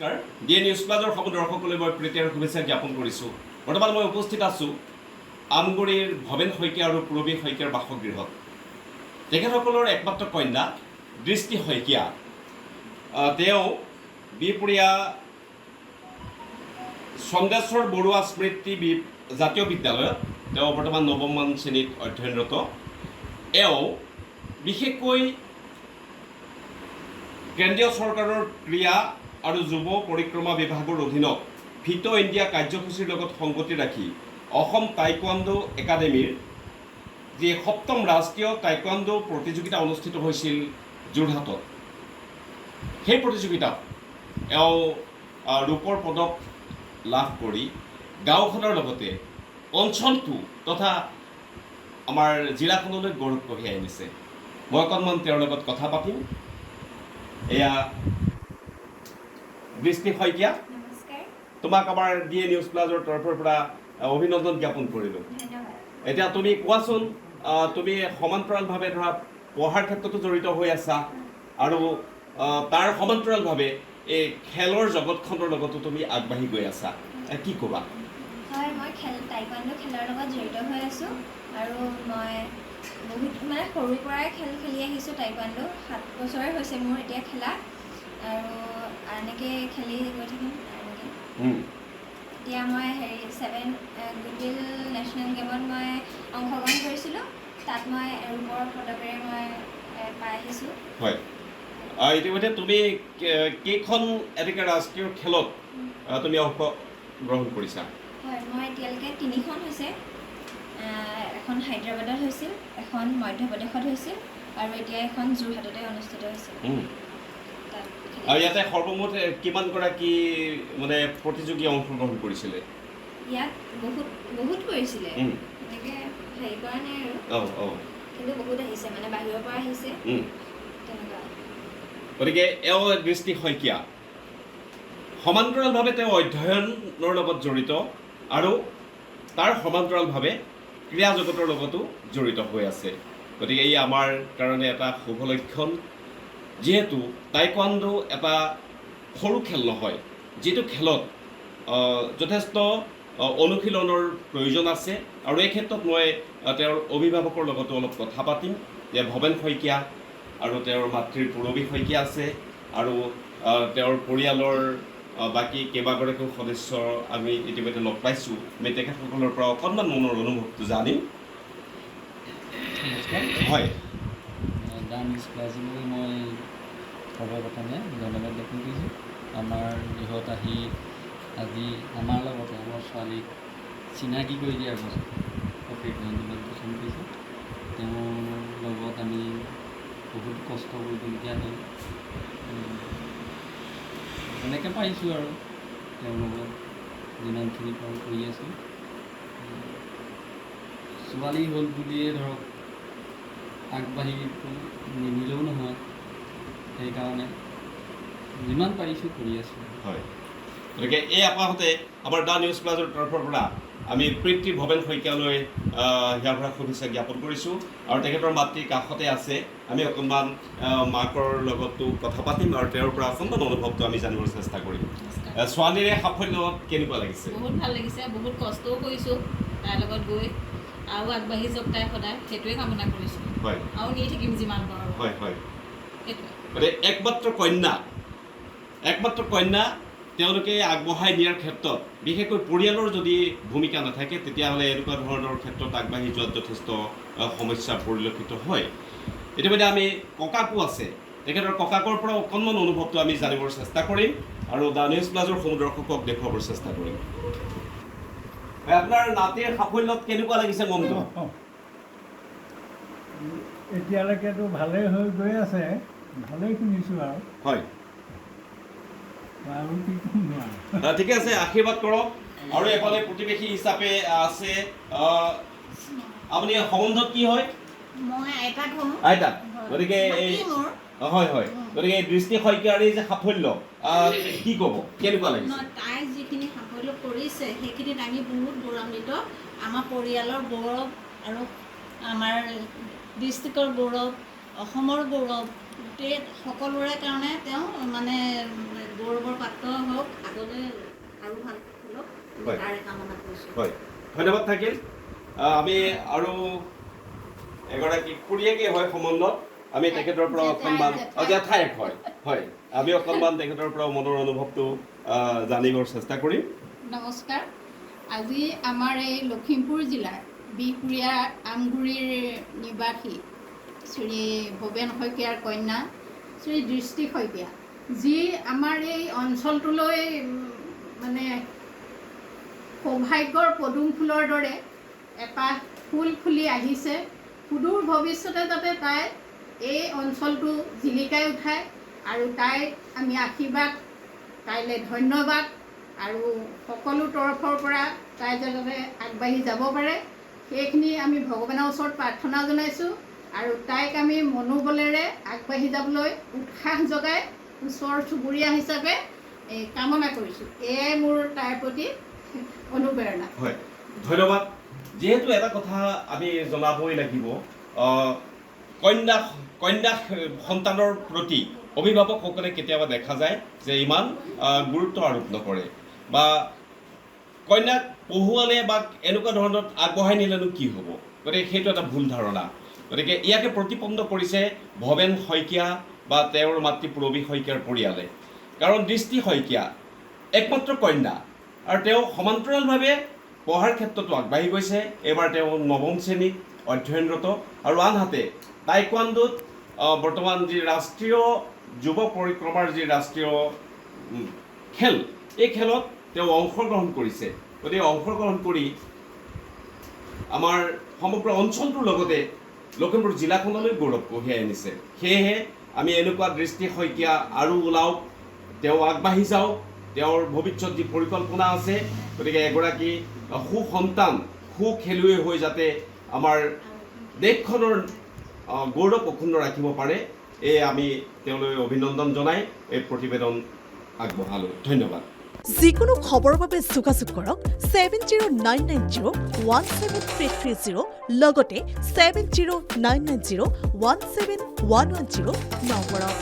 নমস্কাৰ D news প্লাজৰ সকলো দৰ্শকলৈ মই প্ৰীতি আৰু শুভেচ্ছা জ্ঞাপন কৰিছোঁ। বৰ্তমান মই উপস্থিত আছোঁ আমগুৰিৰ ভৱেন শইকীয়া আৰু পূৰবী শইকীয়াৰ বাসগৃহত। তেখেতসকলৰ একমাত্ৰ কন্যা দৃষ্টি শইকীয়া, তেওঁ বিহপুৰীয়া চন্দেশ্বৰ বৰুৱা স্মৃতি জাতীয় বিদ্যালয়ত তেওঁ বৰ্তমান নৱমমান শ্ৰেণীত অধ্যয়নৰত। এওঁ বিশেষকৈ কেন্দ্ৰীয় চৰকাৰৰ ক্ৰীড়া আৰু যুৱ পৰিক্ৰমা বিভাগৰ অধীনত ফিট ইণ্ডিয়া কাৰ্যসূচীৰ লগত সংগতি ৰাখি অসম টাইকোৱাণ্ডো একাডেমীৰ যি ৭ম ৰাষ্ট্ৰীয় টাইকোৱাণ্ডো প্ৰতিযোগিতা অনুষ্ঠিত হৈছিল যোৰহাটত, সেই প্ৰতিযোগিতাত এওঁ ৰূপৰ পদক লাভ কৰি গাঁওখনৰ লগতে অঞ্চলটো তথা আমাৰ জিলাখনলৈ গৌৰৱ কঢ়িয়াই আনিছে। মই অকণমান তেওঁৰ লগত কথা পাতিম। এয়া দৃষ্টি শইকীয়া, তোমাক আমাৰ ডি নিউজ প্লাজৰ তৰফৰ পৰা অভিনন্দন জ্ঞাপন কৰিলোঁ। এতিয়া তুমি কোৱাচোন, তুমি সমান্তৰালভাৱে ধৰা পঢ়াৰ ক্ষেত্ৰতো জড়িত হৈ আছা আৰু তাৰ সমান্তৰালভাৱে এই খেলৰ জগতখনৰ লগতো তুমি আগবাঢ়ি গৈ আছা, কি ক'বা? হয়, মই টাইকোৱাণ্ডো খেলৰ লগত জড়িত হৈ আছোঁ আৰু মই বহুত সৰুৰ পৰাই খেল খেলি আহিছোঁ। টাইকোৱাণ্ডো 7 বছৰে হৈছে মোৰ এতিয়া খেলা আৰু এনেকৈ খেলি গৈ থাকিম। এতিয়া মই 7 গুডউইল নেশ্যনেল গেমত মই অংশগ্ৰহণ কৰিছিলোঁ, তাত মই ৰূপৰ পদকেৰে মই পাই আহিছোঁ। হয়, ইতিমধ্যে তুমি কেইখন এনেকৈ ৰাষ্ট্ৰীয় খেলত তুমি অংশগ্ৰহণ কৰিছা? হয়, মই এতিয়ালৈকে 3খন হৈছে। এখন হায়দৰাবাদত হৈছিল, এখন মধ্যপ্ৰদেশত হৈছিল আৰু এতিয়া এখন যোৰহাটতে অনুষ্ঠিত হৈছিল। আৰু ইয়াতে সৰ্বমুঠ কিমানগৰাকী মানে প্ৰতিযোগী অংশগ্ৰহণ কৰিছিলে? ইয়াত বহুত কৰিছিলে, এনেকৈ হেৰি কৰা নাই আৰু কিন্তু বহুত আহিছে, মানে বাহিৰৰ পৰা আহিছে তেনেকুৱা। গতিকে এওঁ দৃষ্টি শইকীয়া সমান্তৰালভাৱে তেওঁ অধ্যয়নৰ লগত জড়িত আৰু তাৰ সমান্তৰালভাৱে ক্ৰীড়া জগতৰ লগতো জড়িত হৈ আছে। গতিকে ই আমাৰ কাৰণে এটা শুভ লক্ষণ, যিহেতু টাইকোৱাণ্ডো এটা সৰু খেল নহয়, যিটো খেলত যথেষ্ট অনুশীলনৰ প্ৰয়োজন আছে। আৰু এই ক্ষেত্ৰত মই তেওঁৰ অভিভাৱকৰ লগতো অলপ কথা পাতিম, যে ভৱেন শইকীয়া আৰু তেওঁৰ মাতৃৰ পূৰবী শইকীয়া আছে আৰু তেওঁৰ পৰিয়ালৰ বাকী কেইবাগৰাকীও সদস্য আমি ইতিমধ্যে লগ পাইছোঁ। আমি তেখেতসকলৰ পৰা অকণমান মনৰ অনুভৱটো জানিম। হয়, ডি নিউজ প্লাজলৈ মই সৰ্বপ্ৰথমে ধন্যবাদ জ্ঞাপন কৰিছোঁ। আমাৰ গৃহত আহি আজি আমাৰ লগতে আমাৰ ছোৱালীক চিনাকি কৰি দিয়াৰ পাছত অশেষ ধন্যবাদ জ্ঞাপন কৰিছোঁ। তেওঁৰ লগত আমি বহুত কষ্ট কৰিবলগীয়া হ'ল, এনেকৈ পাৰিছোঁ আৰু তেওঁৰ লগত যিমানখিনি পাৰোঁ কৰি আছোঁ। ছোৱালী হ'ল বুলিয়ে ধৰক আগবাঢ়ি নিমিলেও নহয়, সেইকাৰণে যিমান পাৰিছোঁ কৰি আছোঁ। হয়, গতিকে এই আপাহতে আমাৰ ডি নিউজ প্লাজৰ তৰফৰ পৰা আমি প্ৰীতি ভৱেন শইকীয়ালৈ ইয়াৰ পৰা শুভেচ্ছা জ্ঞাপন কৰিছোঁ। আৰু তেখেতৰ মাতৃ কাষতে আছে, আমি অকণমান মাকৰ লগতো কথা পাতিম আৰু তেওঁৰ পৰা অকণমান অনুভৱটো আমি জানিবলৈ চেষ্টা কৰিম। ছোৱালীৰে সাফল্যত কেনেকুৱা লাগিছে? বহুত ভাল লাগিছে, বহুত কষ্টও কৰিছোঁ তাইৰ লগত গৈ, আৰু আগবাঢ়ি যাওক তাই সদায়, সেইটোৱে কামনা কৰিছোঁ। হয়, আৰু নি থাকিম যিমান পাৰোঁ। হয় হয়, সেইটোৱে। গতিকে একমাত্ৰ কন্যা তেওঁলোকে আগবঢ়াই নিয়াৰ ক্ষেত্ৰত বিশেষকৈ পৰিয়ালৰ যদি ভূমিকা নাথাকে, তেতিয়াহ'লে এনেকুৱা ধৰণৰ ক্ষেত্ৰত আগবাঢ়ি যোৱাত যথেষ্ট সমস্যা পৰিলক্ষিত হয়। ইতিমধ্যে আমি ককাকো আছে, তেখেতৰ ককাকৰ পৰা অকণমান অনুভৱটো আমি জানিবৰ চেষ্টা কৰিম আৰু ডি নিউজ প্লাজৰ সমূহ দৰ্শকক দেখুৱাবৰ চেষ্টা কৰিম। আপোনাৰ নাতিৰ সাফল্যত কেনেকুৱা লাগিছে মনটো? এতিয়ালৈকেতো ভালেই হৈ গৈ আছে, ভালেই শুনিছোঁ আৰু। হয়, আৰু কি ক'ম নোৱাৰো। ঠিকে আছে, আশীৰ্বাদ কৰক। আৰু এফালে প্ৰতিবেশী হিচাপে আছে, আপুনি সম্বন্ধত কি হয়? মই আইতাক হ'ম। আইতা। গতিকে এই হয় হয়, গতিকে এই দৃষ্টি শইকীয়াৰ এই যে সাফল্য কি ক'ব, কেনেকুৱা লাগিছে? তাই যিখিনি সাফল্য কৰিছে সেইখিনিত আমি বহুত গৌৰৱান্বিত। আমাৰ পৰিয়ালৰ গৌৰৱ আৰু আমাৰ ডিষ্ট্ৰিক্টৰ গৌৰৱ, অসমৰ গৌৰৱ, গোটেই সকলোৰে কাৰণে তেওঁ মানে গৌৰৱৰ পাত্ৰ হওক। হওক আগলৈ আৰু ভাল হওক হয়। তাৰে কামনা কৰিছোঁ। হয়, ধন্যবাদ থাকিল। আমি আৰু এগৰাকী খুৰীয়েকে হয় সম্বন্ধত আমি তেখেতৰ পৰা অকণমান জেঠাইক হয় হয় আমি অকণমান তেখেতৰ পৰা মনৰ অনুভৱটো জানিবৰ চেষ্টা কৰিম। নমস্কাৰ। আজি আমাৰ এই লখিমপুৰ জিলাৰ বিহপুৰীয়া আমগুৰিৰ নিবাসী শ্ৰী ভৱেন শইকীয়াৰ কন্যা শ্ৰী দৃষ্টি শইকীয়া, যি আমাৰ এই অঞ্চলটোলৈ মানে সৌভাগ্যৰ পদুম ফুলৰ দৰে এপাহ ফুল ফুলি আহিছে। সুদূৰ ভৱিষ্যতে যাতে তাই এই অঞ্চলটো জিলিকাই উঠায় আৰু তাইক আমি আশীৰ্বাদ, তাইলৈ ধন্যবাদ আৰু সকলো তৰফৰ পৰা তাই যাতে আগবাঢ়ি যাব পাৰে সেইখিনি আমি ভগৱানৰ ওচৰত প্ৰাৰ্থনা জনাইছোঁ আৰু তাইক আমি মনোবলেৰে আগবাঢ়ি যাবলৈ উৎসাহ যোগাই ওচৰ চুবুৰীয়া হিচাপে কামনা কৰিছোঁ। এয়াই মোৰ তাইৰ প্ৰতি অনুপ্ৰেৰণা। হয়, ধন্যবাদ। যিহেতু এটা কথা আমি জনাবই লাগিব, কন্যা সন্তানৰ প্ৰতি অভিভাৱকসকলে কেতিয়াবা দেখা যায় যে ইমান গুৰুত্ব আৰোপ নকৰে বা কন্যাক পঢ়ুৱালে বা এনেকুৱা ধৰণত আগবঢ়াই নিলেনো কি হ'ব, গতিকে সেইটো এটা ভুল ধাৰণা। গতিকে ইয়াকে প্ৰতিপন্ন কৰিছে ভৱেন শইকীয়া বা তেওঁৰ মাতৃ পূৰবী শইকীয়াৰ পৰিয়ালে। কাৰণ দৃষ্টি শইকীয়া একমাত্ৰ কন্যা আৰু তেওঁ সমান্তৰালভাৱে পঢ়াৰ ক্ষেত্ৰতো আগবাঢ়ি গৈছে। এইবাৰ তেওঁ 9ম শ্ৰেণীত অধ্যয়নৰত আৰু আনহাতে টাইকোৱাণ্ডোত বৰ্তমান যি ৰাষ্ট্ৰীয় যুৱ পৰিক্ৰমাৰ যি ৰাষ্ট্ৰীয় খেল, এই খেলত তেওঁ অংশগ্ৰহণ কৰিছে। গতিকে অংশগ্ৰহণ কৰি আমাৰ সমগ্ৰ অঞ্চলটোৰ লগতে লখিমপুৰ জিলাখনলৈ গৌৰৱ কঢ়িয়াই আনিছে। সেয়েহে আমি এনেকুৱা দৃষ্টি শইকীয়া আৰু ওলাওক, তেওঁ আগবাঢ়ি যাওক, তেওঁৰ ভৱিষ্যত যি পৰিকল্পনা আছে, গতিকে এগৰাকী সুসন্তান খেলুৱৈ হৈ যাতে আমাৰ দেশখনৰ গৌৰৱ অক্ষুণ্ণ ৰাখিব পাৰে, এই আমি তেওঁলৈ অভিনন্দন জনাই এই প্ৰতিবেদন আগবঢ়ালোঁ। ধন্যবাদ। যিকোনো খবৰৰ বাবে যোগাযোগ কৰক 7099017330 লগতে 7099017110 নম্বৰত।